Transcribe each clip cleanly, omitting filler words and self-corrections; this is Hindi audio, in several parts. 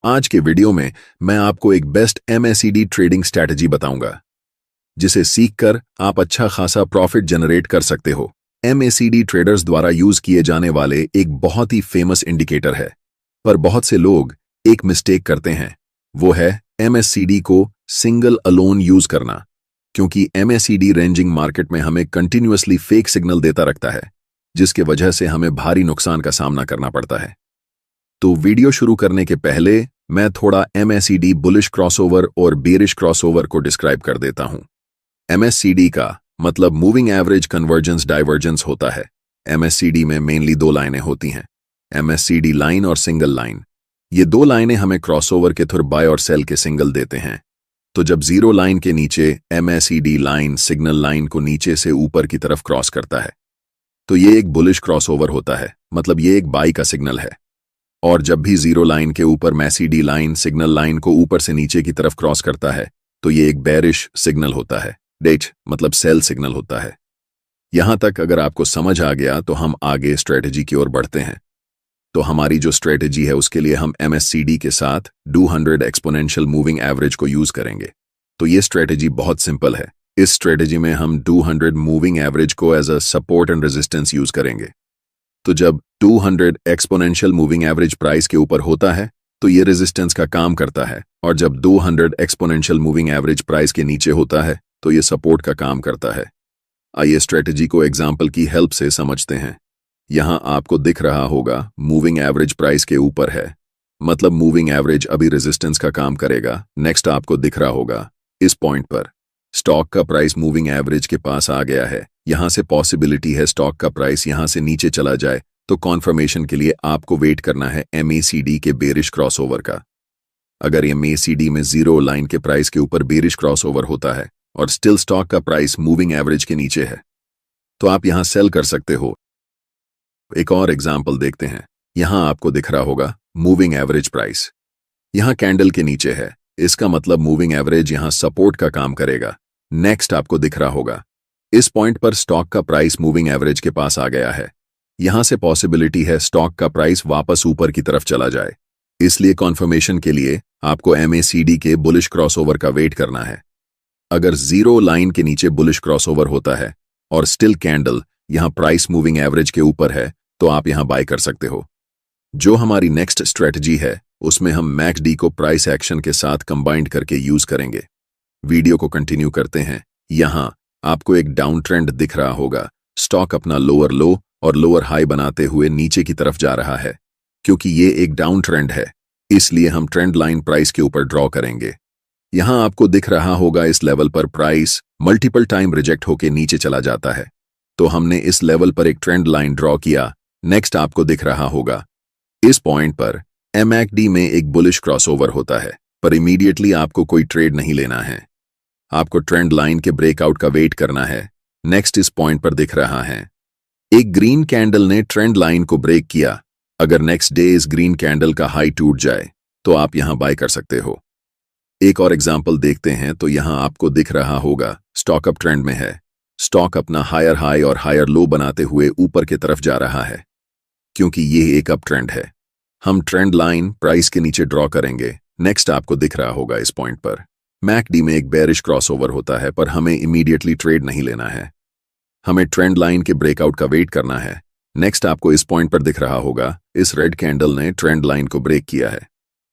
आज के वीडियो में मैं आपको एक बेस्ट MACD ट्रेडिंग स्ट्रैटेजी बताऊंगा जिसे सीखकर आप अच्छा खासा प्रॉफिट जनरेट कर सकते हो। MACD ट्रेडर्स द्वारा यूज किए जाने वाले एक बहुत ही फेमस इंडिकेटर है, पर बहुत से लोग एक मिस्टेक करते हैं, वो है MACD को सिंगल अलोन यूज करना, क्योंकि MACD रेंजिंग मार्केट में हमें कंटिन्यूअसली फेक सिग्नल देता रखता है, जिसके वजह से हमें भारी नुकसान का सामना करना पड़ता है। तो वीडियो शुरू करने के पहले मैं थोड़ा MACD बुलिश क्रॉसओवर और बेरिश क्रॉसओवर को डिस्क्राइब कर देता हूं। MACD का मतलब मूविंग एवरेज कन्वर्जेंस डाइवर्जेंस होता है। MACD में मेनली दो लाइनें होती हैं, MACD लाइन और सिंगल लाइन। ये दो लाइनें हमें क्रॉसओवर के थ्रू बाय और सेल के सिग्नल देते हैं। तो जब जीरो लाइन के नीचे MACD लाइन सिग्नल लाइन को नीचे से ऊपर की तरफ क्रॉस करता है, तो ये एक बुलिश क्रॉसओवर होता है, मतलब ये एक बाई का सिग्नल है। और जब भी जीरो लाइन के ऊपर MACD लाइन सिग्नल लाइन को ऊपर से नीचे की तरफ क्रॉस करता है, तो ये एक बेरिश सिग्नल होता है, डेट मतलब सेल सिग्नल होता है। यहां तक अगर आपको समझ आ गया तो हम आगे स्ट्रेटेजी की ओर बढ़ते हैं। तो हमारी जो स्ट्रेटेजी है उसके लिए हम MACD के साथ 200 एक्सपोनेंशियल मूविंग एवरेज को यूज करेंगे। तो ये स्ट्रेटेजी बहुत सिंपल है। इस स्ट्रेटेजी में हम 200 मूविंग एवरेज को as a support and resistance use करेंगे। तो जब 200 एक्सपोनेंशियल मूविंग एवरेज प्राइस के ऊपर होता है तो ये रेजिस्टेंस का काम करता है, और जब 200 एक्सपोनेंशियल मूविंग एवरेज प्राइस के नीचे होता है तो ये सपोर्ट का काम करता है। आइए स्ट्रेटेजी को एग्जाम्पल की हेल्प से समझते हैं। यहां आपको दिख रहा होगा मूविंग एवरेज प्राइस के ऊपर है, मतलब मूविंग एवरेज अभी रेजिस्टेंस का काम करेगा। नेक्स्ट आपको दिख रहा होगा इस पॉइंट पर स्टॉक का प्राइस मूविंग एवरेज के पास आ गया है। यहां से पॉसिबिलिटी है स्टॉक का प्राइस यहां से नीचे चला जाए, तो कॉन्फर्मेशन के लिए आपको वेट करना है MACD के बेरिश क्रॉसओवर का। अगर MACD में जीरो लाइन के प्राइस के ऊपर बेरिश क्रॉसओवर होता है और स्टिल स्टॉक का प्राइस मूविंग एवरेज के नीचे है, तो आप यहां सेल कर सकते हो। एक और एग्जाम्पल देखते हैं। यहां आपको दिख रहा होगा मूविंग एवरेज प्राइस यहां कैंडल के नीचे है, इसका मतलब मूविंग एवरेज यहां सपोर्ट का काम करेगा। नेक्स्ट आपको दिख रहा होगा इस पॉइंट पर स्टॉक का प्राइस मूविंग एवरेज के पास आ गया है। यहां से पॉसिबिलिटी है स्टॉक का प्राइस वापस ऊपर की तरफ चला जाए, इसलिए कॉन्फर्मेशन के लिए आपको MACD के बुलिश क्रॉसओवर का वेट करना है। अगर जीरो लाइन के नीचे बुलिश क्रॉसओवर होता है और स्टिल कैंडल यहां प्राइस मूविंग एवरेज के ऊपर है, तो आप यहां बाय कर सकते हो। जो हमारी नेक्स्ट स्ट्रेटजी है उसमें हम MACD को प्राइस एक्शन के साथ कंबाइंड करके यूज करेंगे। वीडियो को कंटिन्यू करते हैं। यहां आपको एक डाउन ट्रेंड दिख रहा होगा। स्टॉक अपना लोअर लो और लोअर हाई बनाते हुए नीचे की तरफ जा रहा है। क्योंकि ये एक डाउन ट्रेंड है, इसलिए हम ट्रेंड लाइन प्राइस के ऊपर ड्रॉ करेंगे। यहां आपको दिख रहा होगा इस लेवल पर प्राइस मल्टीपल टाइम रिजेक्ट होकर नीचे चला जाता है, तो हमने इस लेवल पर एक ट्रेंड लाइन ड्रॉ किया। नेक्स्ट आपको दिख रहा होगा इस पॉइंट पर MACD में एक बुलिश क्रॉसओवर होता है, पर इमीडिएटली आपको कोई ट्रेड नहीं लेना है। आपको ट्रेंड लाइन के ब्रेकआउट का वेट करना है। नेक्स्ट इस पॉइंट पर दिख रहा है एक ग्रीन कैंडल ने ट्रेंड लाइन को ब्रेक किया। अगर नेक्स्ट डे इस ग्रीन कैंडल का हाई टूट जाए तो आप यहां बाय कर सकते हो। एक और एग्जांपल देखते हैं। तो यहां आपको दिख रहा होगा स्टॉक अप ट्रेंड में है। स्टॉक अपना हायर हाई और हायर लो बनाते हुए ऊपर की तरफ जा रहा है, क्योंकि ये एक अप ट्रेंड है। हम ट्रेंड लाइन प्राइस के नीचे ड्रॉ करेंगे। नेक्स्ट आपको दिख रहा होगा इस पॉइंट पर MACD में एक बेरिश क्रॉसओवर होता है, पर हमें इमीडिएटली ट्रेड नहीं लेना है। हमें ट्रेंड लाइन के ब्रेकआउट का वेट करना है। नेक्स्ट आपको इस पॉइंट पर दिख रहा होगा इस रेड कैंडल ने ट्रेंड लाइन को ब्रेक किया है।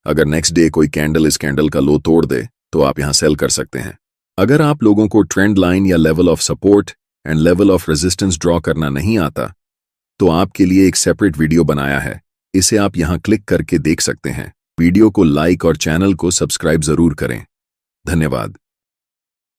अगर नेक्स्ट डे कोई कैंडल इस कैंडल का लो तोड़ दे तो आप यहां सेल कर सकते हैं। अगर आप लोगों को ट्रेंड लाइन या level of support and level of resistance draw करना नहीं आता, तो आपके लिए एक सेपरेट वीडियो बनाया है, इसे आप यहां क्लिक करके देख सकते हैं। वीडियो को लाइक और चैनल को सब्सक्राइब जरूर करें। धन्यवाद।